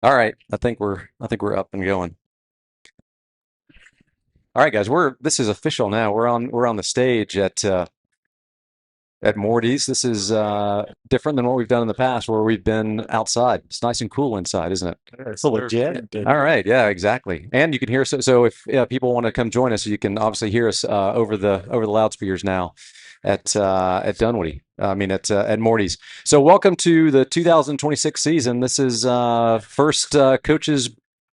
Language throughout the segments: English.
All right, I think we're up and going. All right, guys, this is official now. We're on the stage at Morty's. This is different than what we've done in the past, where we've been outside. It's nice and cool inside, isn't it? It's legit. All right, yeah, exactly. And you can hear us. So if people want to come join us, you can obviously hear us over the loudspeakers now at Dunwoody. I mean at Morty's. So welcome to the 2026 season. This is first coaches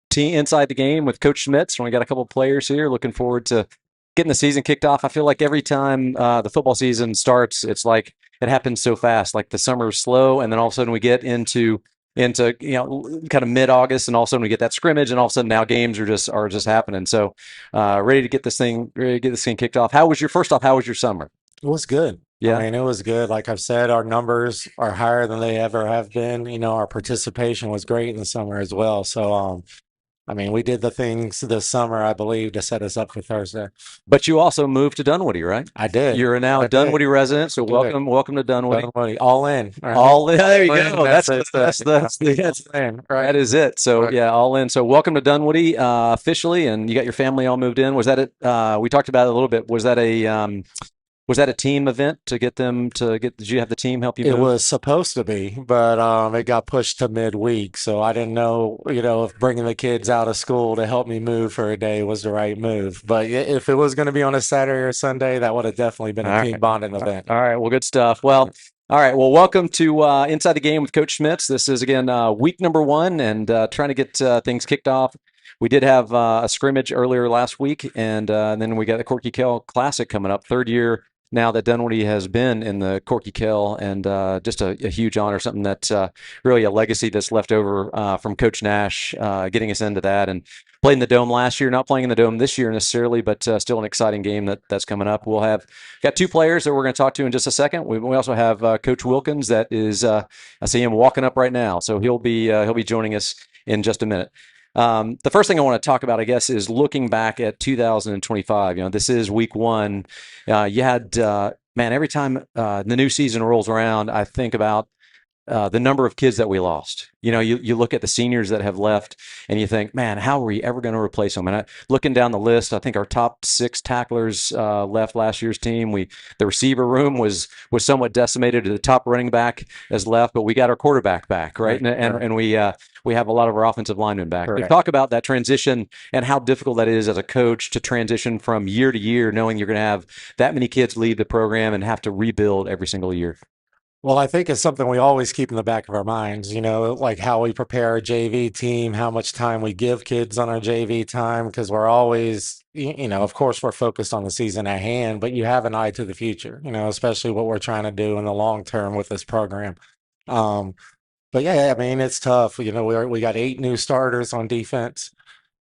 team inside the game with Coach Schmitz. We got a couple of players here. Looking forward to getting the season kicked off. I feel like every time the football season starts, it's like it happens so fast. Like the summer is slow, and then all of a sudden we get into kind of mid-August, and all of a sudden we get that scrimmage, and all of a sudden now games are just happening. So ready to get this thing kicked off. How was your summer? It was good. I Yeah. mean, it was good. Like I've said, our numbers are higher than they ever have been. Our participation was great in the summer as well. So, I mean, we did the things this summer, I believe, to set us up for Thursday. But you also moved to Dunwoody, right? I did. You're now a I did. Dunwoody resident, so I did. welcome to Dunwoody. Don't worry. All in. Right? All in, there you All in. go. That's That's all in. Right. that is it. So Right. yeah, all in. So welcome to Dunwoody officially, and you got your family all moved in. Was that it? We talked about it a little bit. Was that a team event to get them to get? Did you have the team help you It move? was supposed to be, but it got pushed to midweek, so I didn't know, if bringing the kids out of school to help me move for a day was the right move. But if it was going to be on a Saturday or Sunday, that would have definitely been All a team right, bonding event. all right. Well, good stuff. Well, all right. Well, welcome to Inside the Game with Coach Schmitz. This is again week number one, and trying to get things kicked off. We did have a scrimmage earlier last week, and then we got the Corky Kell Classic coming up. Third year now that Dunwoody has been in the Corky Kell, and just a huge honor, something that really a legacy that's left over from Coach Nash, getting us into that. And played in the Dome last year, not playing in the Dome this year necessarily, but still an exciting game that's coming up. We'll have got two players that we're going to talk to in just a second. We also have Coach Wilkins that is, I see him walking up right now, so he'll be joining us in just a minute. The first thing I want to talk about, I guess, is looking back at 2025. This is week one. You had, man, every time the new season rolls around, I think about the number of kids that we lost. You look at the seniors that have left, and you think, man, how are we ever going to replace them? And looking down the list, I think our top six tacklers left last year's team. The receiver room was somewhat decimated. The top running back has left, but we got our quarterback back, right? And we have a lot of our offensive linemen back. Correct. Talk about that transition and how difficult that is as a coach to transition from year to year, knowing you're going to have that many kids leave the program and have to rebuild every single year. Well, I think it's something we always keep in the back of our minds, like how we prepare our JV team, how much time we give kids on our JV time, because we're always, of course, we're focused on the season at hand, but you have an eye to the future, especially what we're trying to do in the long term with this program. Um, but yeah, I mean, it's tough. We got 8 new starters on defense.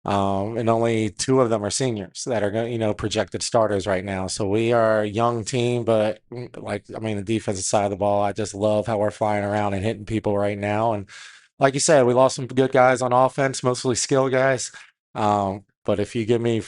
And only 2 of them are seniors that are going, projected starters right now. So we are a young team, but I mean, the defensive side of the ball, I just love how we're flying around and hitting people right now. And like you said, we lost some good guys on offense, mostly skill guys. But if you give me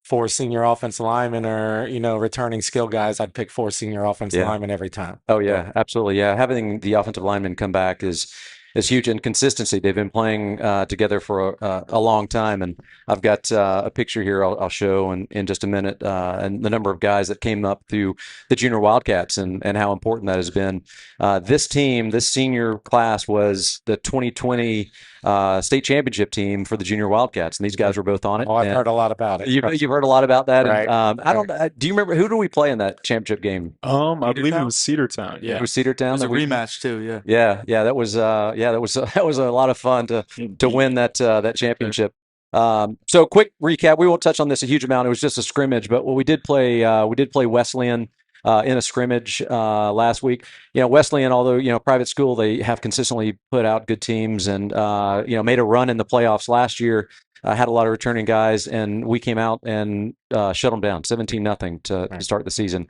4 senior offensive linemen or, returning skill guys, I'd pick 4 senior offensive Yeah. linemen every time. Oh So, yeah, absolutely. Yeah, having the offensive linemen come back is huge, and consistency. They've been playing together for a long time, and I've got a picture here I'll show in just a minute, and the number of guys that came up through the junior Wildcats and how important that has been. This team, this senior class, was the 2020 state championship team for the junior Wildcats, and these guys were both on it. oh, I've And heard a lot about it. you've heard a lot about that, and Right. I don't. Do you remember who do we play in that championship game? I believe it Cedartown? was Cedartown. It Yeah. was Cedartown It was that a we. rematch too, yeah. Yeah, that was a lot of fun to win that championship. So quick recap. We won't touch on this a huge amount. It was just a scrimmage, but we did play Wesleyan in a scrimmage last week. Wesleyan, although private school, they have consistently put out good teams and made a run in the playoffs last year. Had a lot of returning guys, and we came out and shut them down 17-0 to Right. start the season.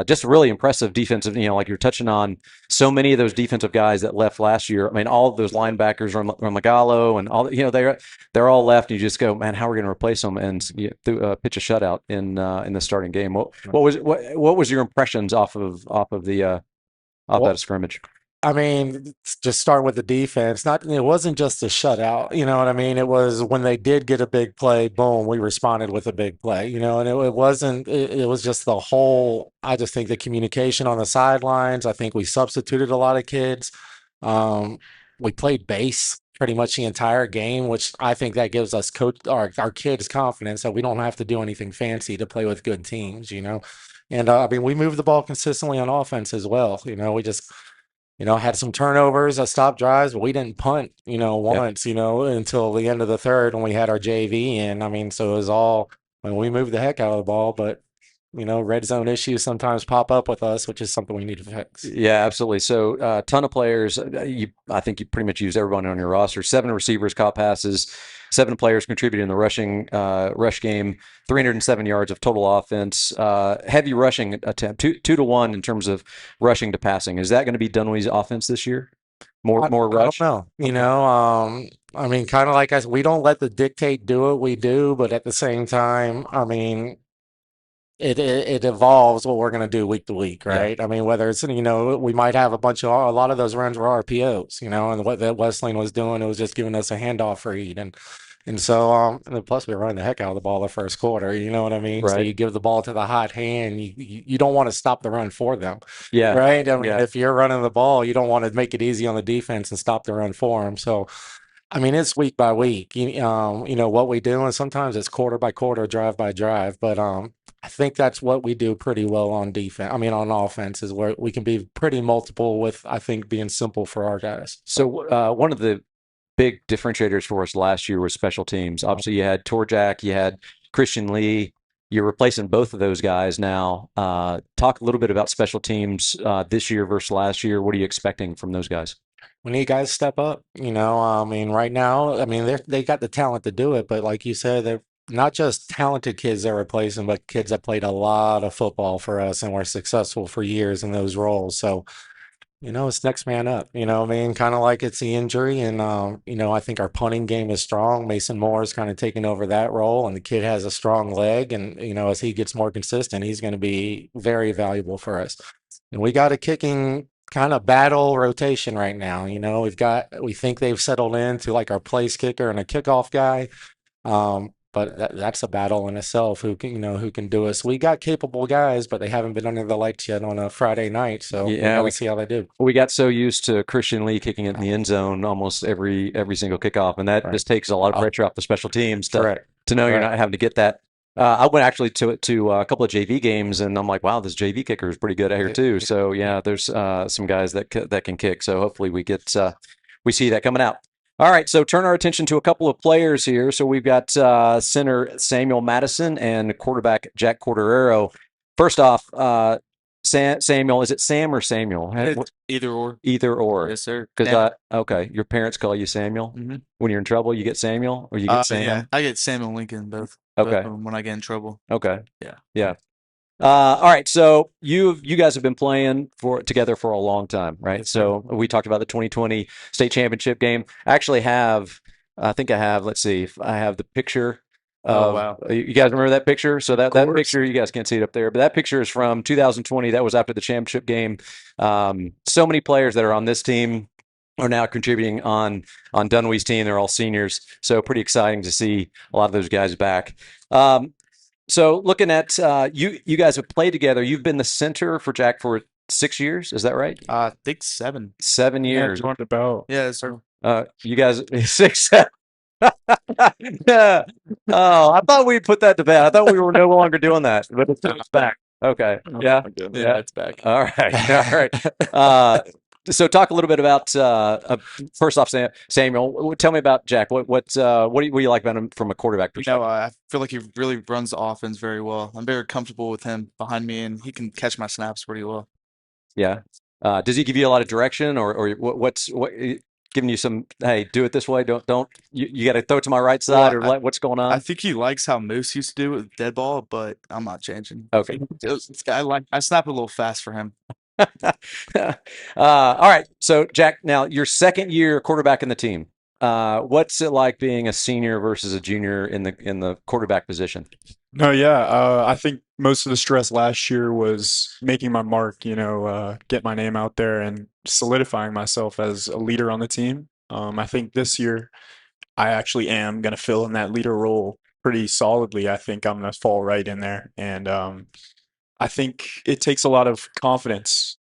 Just a really impressive defensive, like you're touching on so many of those defensive guys that left last year. I mean, all of those linebackers, Romagalo and all, they're all left. And you just go, man, how are we going to replace them? And pitch a shutout in the starting game. What was your impressions off of Well, that scrimmage? I mean, just starting with the defense, it wasn't just a shutout, you know what I mean? It was when they did get a big play, boom, we responded with a big play, you know, and it wasn't, it was just the whole, I just think the communication on the sidelines. I think we substituted a lot of kids. Um, we played base pretty much the entire game, which I think that gives us our kids confidence that we don't have to do anything fancy to play with good teams, you know? And I mean, we moved the ball consistently on offense as well. You know, we just, had some turnovers, stopped drives, but we didn't punt, Yep. once, until the end of the third when we had our JV in. I mean, so it was all when we moved the heck out of the ball, but red zone issues sometimes pop up with us, which is something we need to fix. Yeah, absolutely. So, ton of players. I think you pretty much used everyone on your roster. 7 receivers caught passes. 7 players contributed in the rush game. 307 yards of total offense. Heavy rushing attempt. 2 to 1 in terms of rushing to passing. Is that going to be Dunwoody's offense this year? More I don't rush. know. I mean, kind of like us, we don't let the dictate do what we do, but at the same time, I mean, it evolves what we're going to do week to week, Yeah. right? I mean, whether it's, we might have a lot of those runs were RPOs, and what that Wesleyan was doing, it was just giving us a handoff read. And so, and then plus we were running the heck out of the ball the first quarter, you know what I mean? So Right. you give the ball to the hot hand, you don't want to stop the run for them, Yeah. right? I mean, Yeah. if you're running the ball, you don't want to make it easy on the defense and stop the run for them. So, I mean, it's week by week. What we do, and sometimes it's quarter by quarter, drive by drive. But I think that's what we do pretty well on defense. I mean, on offense is where we can be pretty multiple with, I think, being simple for our guys. So, one of the big differentiators for us last year was special teams. Obviously, you had Torjak, you had Christian Lee. You're replacing both of those guys now. Talk a little bit about special teams this year versus last year. What are you expecting from those guys? We need guys to step up. I mean, right now, I mean, they got the talent to do it, but like you said, they're not just talented kids they're replacing, but kids that played a lot of football for us and were successful for years in those roles. So, it's next man up. I mean, kind of like it's the injury, and I think our punting game is strong. Mason Moore is kind of taking over that role, and the kid has a strong leg, and as he gets more consistent, he's going to be very valuable for us. And we got a kicking kind of battle rotation right now. We think they've settled into like our place kicker and a kickoff guy. But that's a battle in itself. Who can do us? We got capable guys, but they haven't been under the lights yet on a Friday night. So we Yeah, got to see how they do. we got so used to Christian Lee kicking it in the end zone almost every single kickoff, and that Right. just takes a lot of Oh, pressure off the special teams correct. to know you're Correct. not having to get that. I went actually to a couple of JV games, and I'm like, wow, this JV kicker is pretty good out here too. So yeah, there's some guys that can kick. So hopefully we see that coming out. All right, so turn our attention to a couple of players here. So we've got center Samuel Madison and quarterback Jack Corderero. First off, Samuel, is it Sam or Samuel? It's either or. Either or. Yes, sir. Because okay, your parents call you Samuel. Mm-hmm. When you're in trouble, you get Samuel, or you get Sam. Yeah, I get Sam and Lincoln both. Okay. Both of them when I get in trouble. Okay. Yeah. Yeah. All right. So you guys have been playing together for a long time, right? Yes, So we talked about the 2020 state championship game. I think I have. Let's see if I have the picture. Oh, wow. You guys remember that picture? So that course. picture, you guys can't see it up there, but that picture is from 2020. That was after the championship game. So many players that are on this team are now contributing on Dunwoody's team. They're all seniors, so pretty exciting to see a lot of those guys back. So looking at you guys have played together. You've been the center for Jack for 6 years. Is that right? I think 7. 7 years. Joined about. Yeah, sir. You guys 6, 7. Yeah. Oh, I thought we put that to bed. I thought we were no longer doing that, but it's back. Okay. Yeah. Yeah, it's back. All right. All right. So talk a little bit about first off, Samuel. Tell me about Jack. What do you like about him from a quarterback perspective? I feel like he really runs the offense very well. I'm very comfortable with him behind me, and he can catch my snaps pretty well. Yeah. Does he give you a lot of direction, or what's giving you some? Hey, do it this way. Don't. You got to throw it to my right side, or what's going on? I think he likes how Moose used to do it with dead ball, but I'm not changing. Okay. I snap a little fast for him. All right. So Jack, now your second year quarterback in the team. What's it like being a senior versus a junior in the quarterback position? No, yeah. I think most of the stress last year was making my mark, get my name out there and solidifying myself as a leader on the team. I think this year I actually am going to fill in that leader role pretty solidly. I think I'm going to fall right in there. And I think it takes a lot of confidence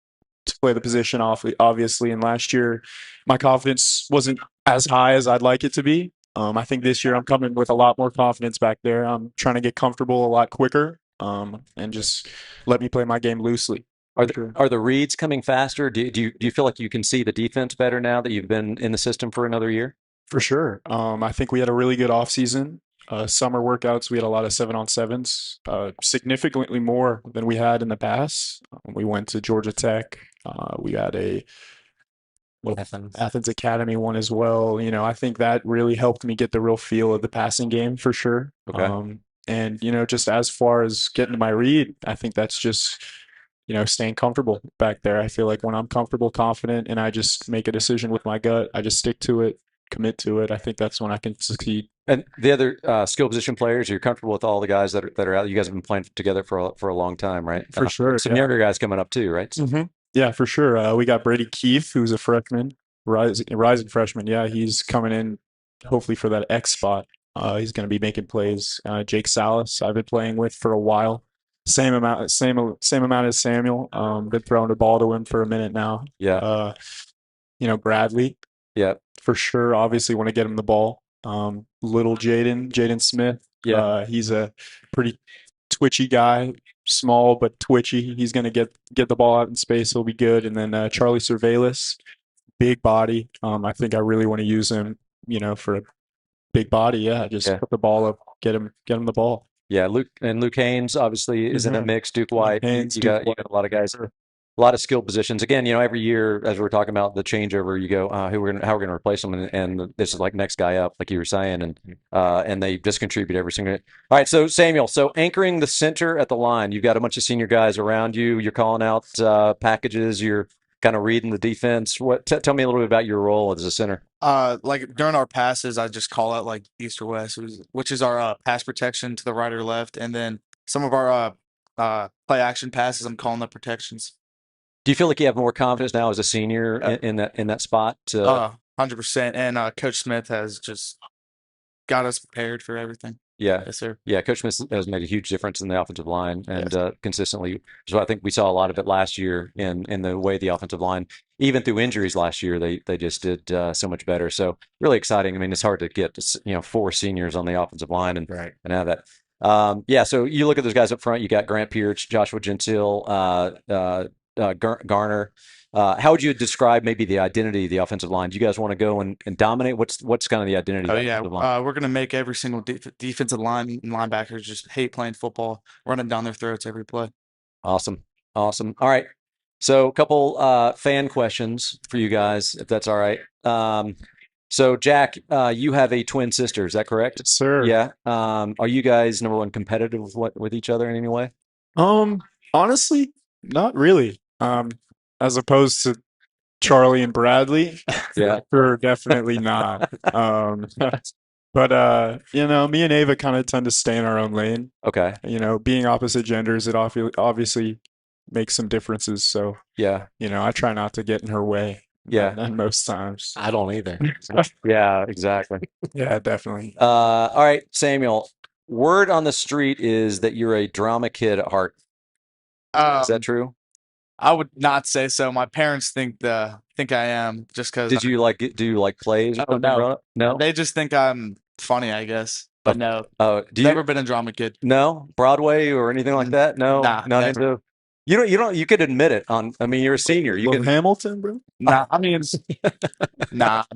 to play the position off, obviously. And last year, my confidence wasn't as high as I'd like it to be. I think this year I'm coming with a lot more confidence back there. I'm trying to get comfortable a lot quicker, and just let me play my game loosely. Are the reads coming faster? Do you feel like you can see the defense better now that you've been in the system for another year? For sure. I think we had a really good off season. Summer workouts, we had a lot of 7-on-7s, significantly more than we had in the past. We went to Georgia Tech. We had a Athens Academy one as well. I think that really helped me get the real feel of the passing game for sure. Okay. And just as far as getting to my read, I think that's just staying comfortable back there. I feel like when I'm comfortable, confident, and I just make a decision with my gut, I just stick to it, commit to it. I think that's when I can succeed. And the other skill position players, you're comfortable with all the guys that are out. You guys have been playing together for a long time, right? For sure. Some younger guys coming up too, right? Mm-hmm. Yeah, for sure. We got Brady Keith, who's a freshman, rising freshman. Yeah, he's coming in hopefully for that X spot. He's going to be making plays. Jake Salas, I've been playing with for a while. Same amount as Samuel. Been throwing the ball to him for a minute now. Yeah. Bradley. Yeah. For sure. Obviously, want to get him the ball. Little Jaden Smith. Yeah. He's a pretty twitchy guy, small but twitchy. He's going to get the ball out in space. He'll be good. And then Charlie Cervelis, big body. I think I really want to use him, for a big body. Yeah, just put the ball up, get him the ball. Yeah, Luke Haynes obviously is in a mix. Duke White, Haynes, you got a lot of guys, a lot of skill positions. Again, every year as we're talking about the changeover, you go, how we're gonna replace them, and this is like next guy up, like you were saying, and they just contribute every single. All right, so Samuel, anchoring the center at the line, you've got a bunch of senior guys around you. You're calling out packages. You're kind of reading the defense. Tell me a little bit about your role as a center. Like during our passes, I just call out like east or west, which is our pass protection to the right or left, and then some of our play action passes, I'm calling up protections. Do you feel like you have more confidence now as a senior in that spot? 100%. And Coach Smith has just got us prepared for everything. Yeah. Yes, sir. Yeah, Coach Smith has made a huge difference in the offensive line, and consistently. So I think we saw a lot of it last year in the way the offensive line, even through injuries last year, they just did so much better. So really exciting. I mean, it's hard to get 4 seniors on the offensive line and have that. So you look at those guys up front. You got Grant Pierce, Joshua Gentile, Garner. How would you describe maybe the identity of the offensive line? Do you guys want to go and dominate? What's kind of the identity of the offensive line? We're going to make every single defensive line and linebackers just hate playing football, running down their throats every play. Awesome. All right. So a couple fan questions for you guys, if that's all right. So Jack, you have a twin sister, is that correct? Yes, sir. Yeah. Are you guys, number one, competitive with each other in any way? Honestly, not really. As opposed to Charlie and Bradley, yeah, sure, definitely not. But me and Ava kind of tend to stay in our own lane. Okay. Being opposite genders, it obviously makes some differences. So yeah, I try not to get in her way. Yeah, and most times I don't either. Yeah, exactly. Yeah, definitely. All right, Samuel. Word on the street is that you're a drama kid at heart. Is that true? I would not say so. My parents think I am just because. Do you like plays? Oh, no. No. They just think I'm funny, I guess. But no. Never been a drama kid. No, Broadway or anything like that. No, nah. You could admit it you're a senior. You could Hamilton, bro. Nah, I've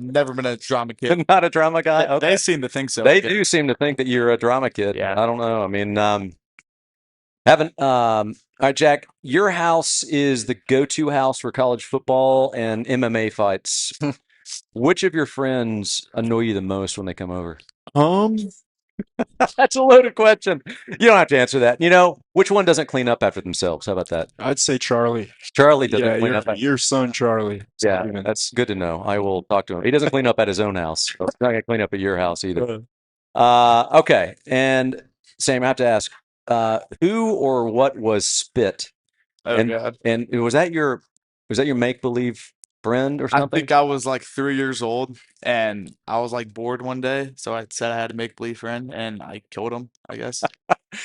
never been a drama kid. Not a drama guy. Okay. They seem to think so. They do seem to think that you're a drama kid. Yeah. I don't know. All right, Jack, your house is the go-to house for college football and MMA fights. Which of your friends annoy you the most when they come over? That's a loaded question. You don't have to answer that. Which one doesn't clean up after themselves? How about that? I'd say Charlie. Charlie doesn't clean up. Your son, Charlie. Yeah, that's good to know. I will talk to him. He doesn't clean up at his own house. So he's not going to clean up at your house either. Okay. And Sam, I have to ask, who or what was Spit? Oh God. And was that your make believe friend or I something? think I was like 3 years old and I was like bored one day, so I said I had a make believe friend and I killed him, I guess.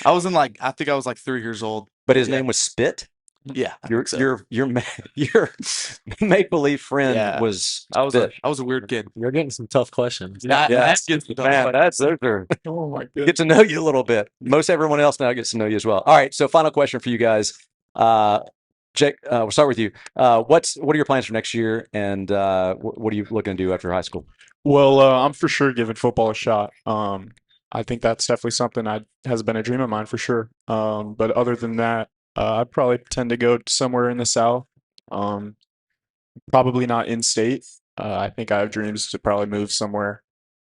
I think I was like 3 years old. But his Yeah. name was Spit. Yeah, I Your think so. your your make believe friend Yeah. was I Spit. was a weird kid. You're getting some tough questions. Yeah, Yeah. that's good stuff. Man, those are Oh my get to know you a little bit. Most everyone else now gets to know you as well. All right, so final question for you guys. Jake, we'll start with you. What are your plans for next year, and what are you looking to do after high school? Well, I'm for sure giving football a shot. I think that's definitely something has been a dream of mine for sure. But other than that, I'd probably tend to go somewhere in the South. Um, Probably not in state. I think I have dreams to probably move somewhere,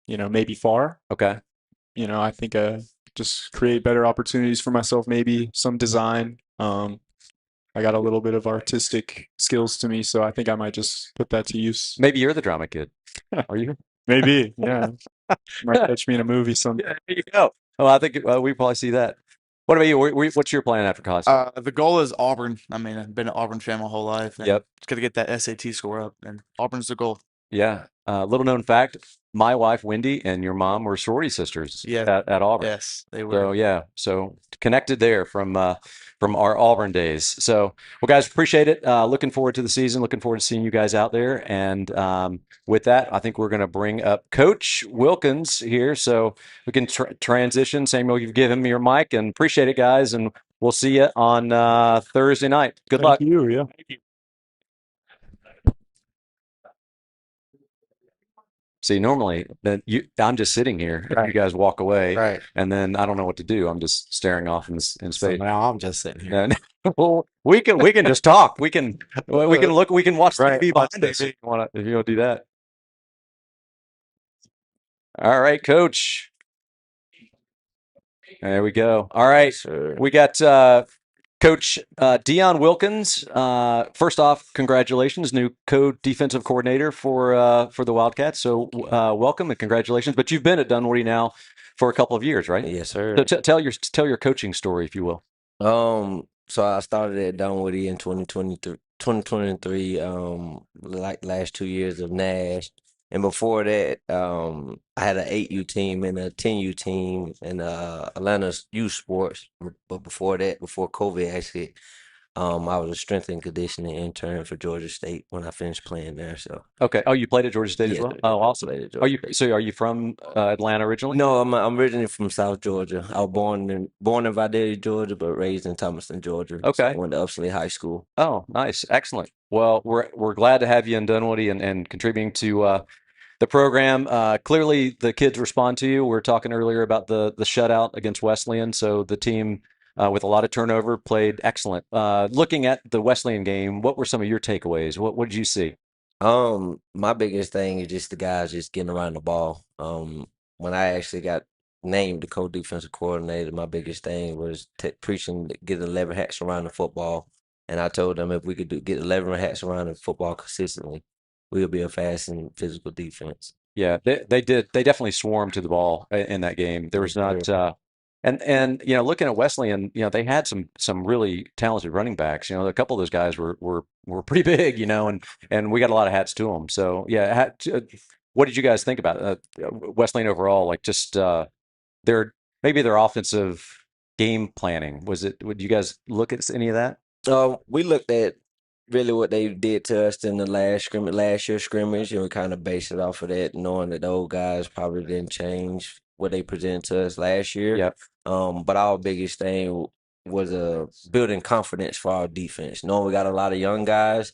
maybe far. Okay. I think just create better opportunities for myself, maybe some design. I got a little bit of artistic skills to me, so I think I might just put that to use. Maybe you're the drama kid. Are you? Maybe, yeah. Might catch me in a movie someday. Yeah, there you go. Oh, I think we probably see that. What about you? What's your plan after college? The goal is Auburn. I mean, I've been an Auburn fan my whole life. And Yep. Just got to get that SAT score up, and Auburn's the goal. Yeah. Little known fact: my wife Wendy and your mom were sorority sisters Yeah. at Auburn. Yes, they were. So yeah, so connected there from our Auburn days. So well, guys, appreciate it. Looking forward to the season. Looking forward to seeing you guys out there. And with that, I think we're going to bring up Coach Wilkins here, so we can transition. Samuel, you've given me your mic, and appreciate it, guys. And we'll see you on Thursday night. Good luck. Thank you, yeah. See, normally I'm just sitting here. Right. You guys walk away, Right. and then I don't know what to do. I'm just staring off in So space. now I'm just sitting here. And well, we can just talk. We can look. We can watch Right, TV watch behind us TV. if you want to do that. All right, Coach. There we go. All right, we got Coach Dion Wilkins. First off, congratulations, new co-defensive coordinator for the Wildcats. So welcome and congratulations. But you've been at Dunwoody now for a couple of years, right? Yes, sir. So tell your coaching story, if you will. So I started at Dunwoody in 2023, like last 2 years of Nash. And before that, I had an 8U team and a 10U team in Atlanta youth sports. But before that, before COVID actually, I was a strength and conditioning intern for Georgia State when I finished playing there. So Okay. Oh, you played at Georgia State as yeah, well? Oh, awesome. played at Are Georgia you State. are you from Atlanta originally? No, I'm originally from South Georgia. I was born in Vidalia, Georgia, but raised in Thomaston, Georgia. So I Okay. went to Upsley High School. Oh, nice. Excellent. Well, we're glad to have you in Dunwoody and contributing to the program. Clearly, the kids respond to you. We were talking earlier about the shutout against Wesleyan. So the team, with a lot of turnover, played excellent. Looking at the Wesleyan game, what were some of your takeaways? What did you see? My biggest thing is just the guys just getting around the ball. When I actually got named the co-defensive coordinator, my biggest thing was preaching to get 11 hats around the football. And I told them if we could get 11 hats around the football consistently, we'll be a fast and physical defense. Yeah, they did. They definitely swarmed to the ball in that game. There was not, and looking at Wesleyan, they had some really talented running backs. A couple of those guys were pretty big, and we got a lot of hats to them. So yeah, what did you guys think about Wesleyan overall? Like just their offensive game planning. Would you guys look at any of that? We looked at really what they did to us in the last year's scrimmage, and we kind of based it off of that, knowing that the old guys probably didn't change what they presented to us last year. Yep. But our biggest thing was building confidence for our defense. Knowing we got a lot of young guys.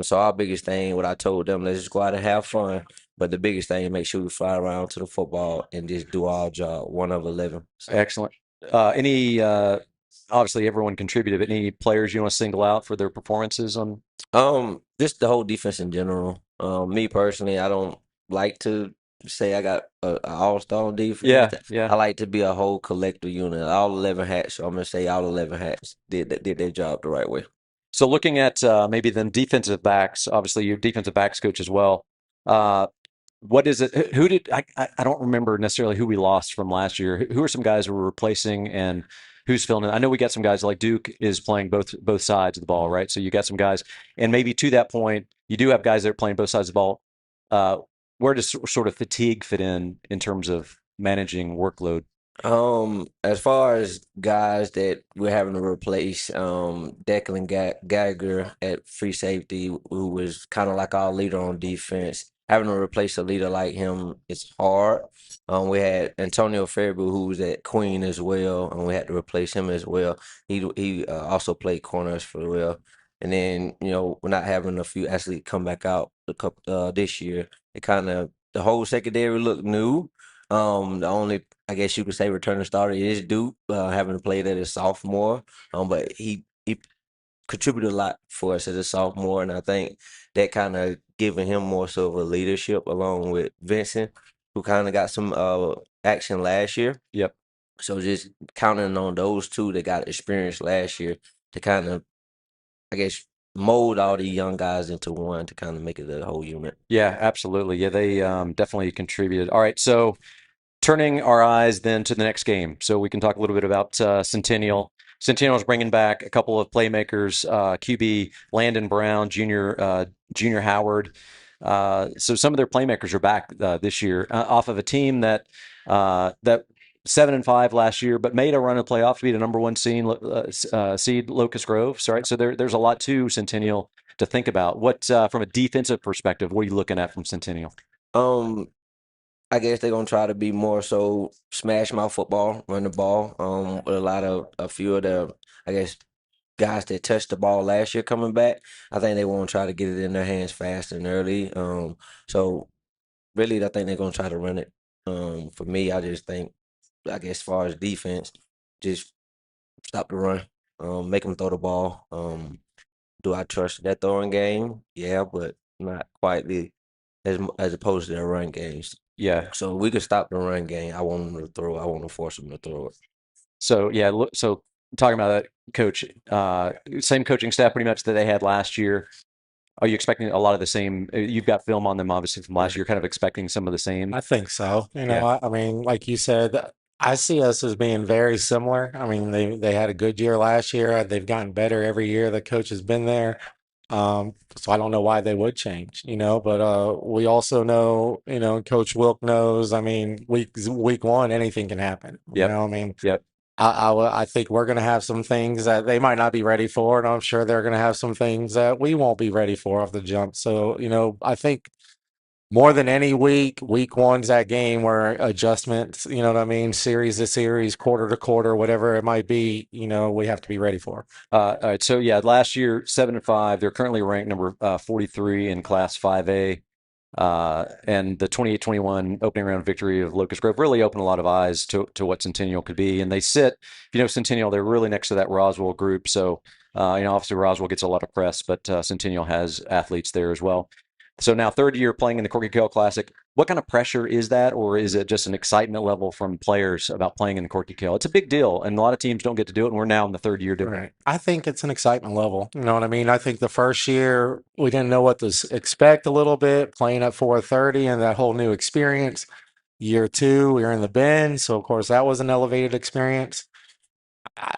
So our biggest thing, what I told them, let's just go out and have fun. But the biggest thing, make sure we fly around to the football and just do our job, 1 of 11. So. Excellent. Obviously everyone contributed, but any players you want to single out for their performances on? Just the whole defense in general. Me personally, I don't like to say I got an all-star on defense. Yeah. I like to be a whole collective unit. All 11 hats. So I'm gonna say all 11 hats did their job the right way. So looking at maybe then defensive backs, obviously you're defensive backs coach as well. What is it? Who did I don't remember necessarily who we lost from last year. Who are some guys who were replacing, and who's filling in. I know we got some guys like Duke is playing both sides of the ball, right? So you got some guys, and maybe to that point, you do have guys that are playing both sides of the ball. Where does sort of fatigue fit in terms of managing workload? As far as guys that we're having to replace, Declan Geiger at free safety, who was kind of like our leader on defense. Having to replace a leader like him is hard. We had Antonio Fairview, who was at Queen as well, and we had to replace him as well. He also played corners for well. And then we're not having a few athletes come back out this year. It kind of the whole secondary looked new. The only I guess you could say returning starter is Duke, having played as a sophomore. But he contributed a lot for us as a sophomore, and I think that kind of giving him more so of a leadership along with Vincent, who kind of got some action last year. Yep. So just counting on those two that got experience last year to kind of, I guess, mold all the young guys into one to kind of make it a whole unit. Yeah, absolutely. Yeah, they definitely contributed. All right, so turning our eyes then to the next game, so we can talk a little bit about Centennial. Centennial is bringing back a couple of playmakers, QB Landon Brown, Junior Howard. So some of their playmakers are back this year off of a team that 7-5 last year, but made a run in the playoff to be the number one seed, Locust Grove. So, right, so there's a lot to Centennial to think about. What from a defensive perspective, what are you looking at from Centennial? I guess they're gonna try to be more so smash mouth football, run the ball. With a few of the, I guess, guys that touched the ball last year coming back. I think they want to try to get it in their hands fast and early. So really, I think they're gonna try to run it. For me, I just think, I guess, as far as defense, just stop the run, make them throw the ball. Do I trust that throwing game? Yeah, but not quite as opposed to their run games. Yeah. So we could stop the run game. I want them to throw. I want to force them to throw it. So yeah, so talking about that, coach, same coaching staff pretty much that they had last year. Are you expecting a lot of the same? You've got film on them obviously from last year. Kind of expecting some of the same. I think so. Yeah. I mean, like you said, I see us as being very similar. I mean, they had a good year last year. They've gotten better every year the coach has been there. So I don't know why they would change, but we also know, Coach Wilk knows, I mean, week one, anything can happen. Yep. I mean, Yep. I think we're going to have some things that they might not be ready for, and I'm sure they're going to have some things that we won't be ready for off the jump. So, I think more than any week one's that game where adjustments, you know what I mean? Series to series, quarter to quarter, whatever it might be, we have to be ready for. All right. So yeah, last year 7-5. They're currently ranked number 43 in Class 5A. And the 28-21 opening round victory of Locust Grove really opened a lot of eyes to what Centennial could be. And they sit, Centennial, they're really next to that Roswell group. So, obviously Roswell gets a lot of press, but Centennial has athletes there as well. So now third year playing in the Corky Kell Classic. What kind of pressure is that, or is it just an excitement level from players about playing in the Corky Kell? It's a big deal, and a lot of teams don't get to do it, and we're now in the third year doing it. I think it's an excitement level. You know what I mean? I think the first year we didn't know what to expect a little bit, playing at 4:30 and that whole new experience. Year two, we were in the Bend, so of course that was an elevated experience.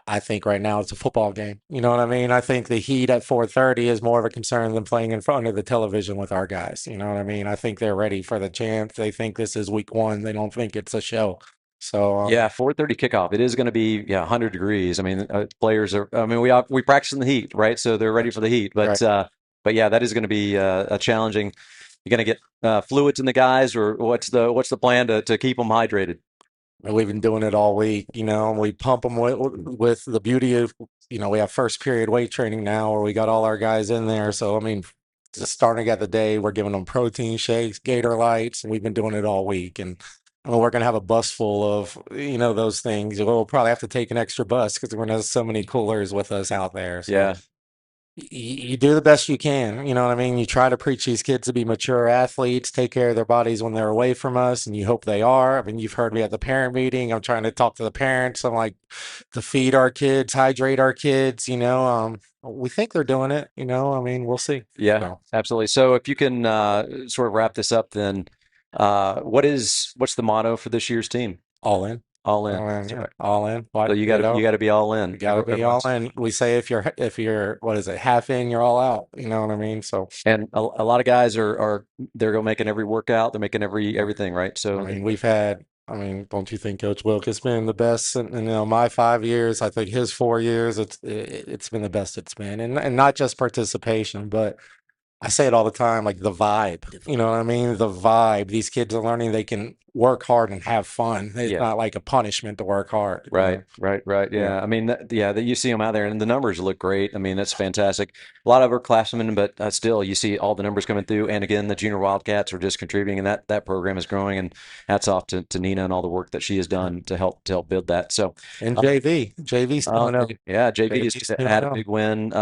I think right now it's a football game. You know what I mean? I think the heat at 4:30 is more of a concern than playing in front of the television with our guys. You know what I mean? I think they're ready for the chance. They think this is week one. They don't think it's a show. So yeah, 4:30 kickoff. It is going to be 100 degrees. I mean, players are. I mean, we practice in the heat, right? So they're ready for the heat. But but yeah, that is going to be a challenging. You're going to get fluids in the guys, or what's the plan to keep them hydrated? We've been doing it all week, and we pump them with the beauty of, we have first period weight training now where we got all our guys in there. So, I mean, just starting at the day, we're giving them protein shakes, Gator Lights, and we've been doing it all week. And I mean, we're going to have a bus full of, those things. We'll probably have to take an extra bus because we're going to have so many coolers with us out there. So. Yeah. You do the best you can. You know what I mean? You try to preach these kids to be mature athletes, take care of their bodies when they're away from us, and you hope they are. I mean, you've heard me at the parent meeting. I'm trying to talk to the parents. I'm like, to feed our kids, hydrate our kids, we think they're doing it, I mean, we'll see. Yeah, absolutely. So if you can sort of wrap this up, then what's the motto for this year's team? All in. All in. Yeah, all in. So you got to be all in. You got to be all in. We say if you're what is it, half in, you're all out. You know what I mean? So, and a lot of guys are they're making every workout. They're making everything, right? So I mean, don't you think Coach Wilk has been the best in my 5 years? I think his 4 years, it's been the best it's been, and not just participation, but I say it all the time, like the vibe. You know what I mean? The vibe. These kids are learning they can work hard and have fun. It's not like a punishment to work hard. Right. Yeah. I mean, that you see them out there, and the numbers look great. I mean, that's fantastic. A lot of upperclassmen, but still, you see all the numbers coming through. And again, the junior Wildcats are just contributing, and that program is growing. And hats off to Nina and all the work that she has done to help build that. So, and JV's coming up. Yeah, JV had a big win the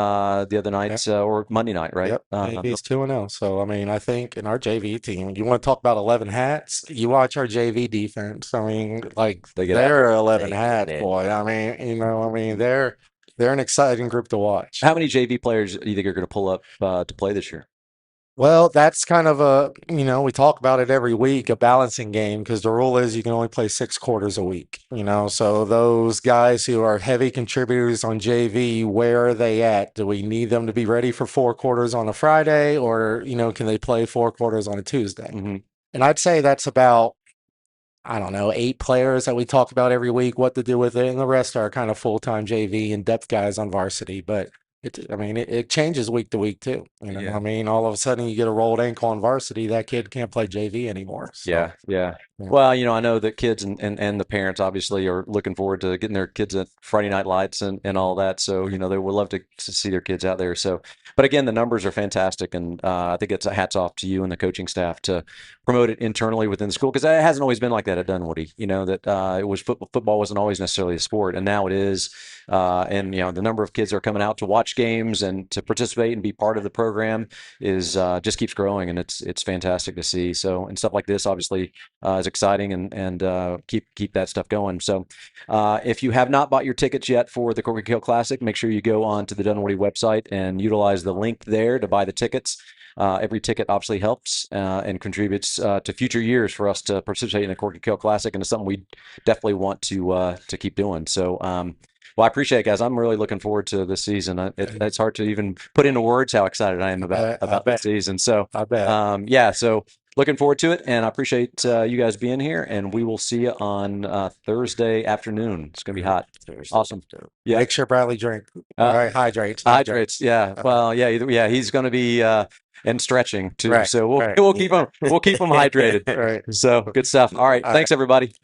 other night or Monday night, right? Yep. JV's 2-0. So I mean, I think in our JV team, you want to talk about 11 hats? You watch our JV defense. I mean, like they're 11 hats, boy. I mean, they're an exciting group to watch. How many JV players do you think are going to pull up to play this year? Well, that's kind of we talk about it every week, a balancing game, because the rule is you can only play 6 quarters a week, so those guys who are heavy contributors on JV, where are they at? Do we need them to be ready for 4 quarters on a Friday, or, can they play 4 quarters on a Tuesday? Mm-hmm. And I'd say that's about, I don't know, 8 players that we talk about every week, what to do with it, and the rest are kind of full-time JV and depth guys on varsity, but it changes week to week too. I mean, all of a sudden you get a rolled ankle on varsity, that kid can't play JV anymore. So, yeah. Well, I know that kids and the parents obviously are looking forward to getting their kids at Friday night lights and all that. So, they would love to see their kids out there. So, but again, the numbers are fantastic. And I think it's a hats off to you and the coaching staff to promote it internally within the school, because it hasn't always been like that at Dunwoody, that it was football wasn't always necessarily a sport, and now it is. And the number of kids that are coming out to watch games and to participate and be part of the program is just keeps growing, and it's fantastic to see. So, and stuff like this obviously is exciting, and keep that stuff going. So, if you have not bought your tickets yet for the Corky Hill Classic, make sure you go on to the Dunwoody website and utilize the link there to buy the tickets. Every ticket obviously helps and contributes to future years for us to participate in the Corky Hill Classic, and it's something we definitely want to keep doing. So, well, I appreciate it, guys. I'm really looking forward to this season. It's hard to even put into words how excited I am about this season. So, I bet. Yeah. So, looking forward to it, and I appreciate you guys being here. And we will see you on Thursday afternoon. It's going to be hot. Awesome. Yeah. Make sure Bradley drink. All right, hydrates. Yeah. Well, yeah. He's going to be and stretching too. Right, so we'll keep him hydrated. Right. So good stuff. All right. Thanks, everybody.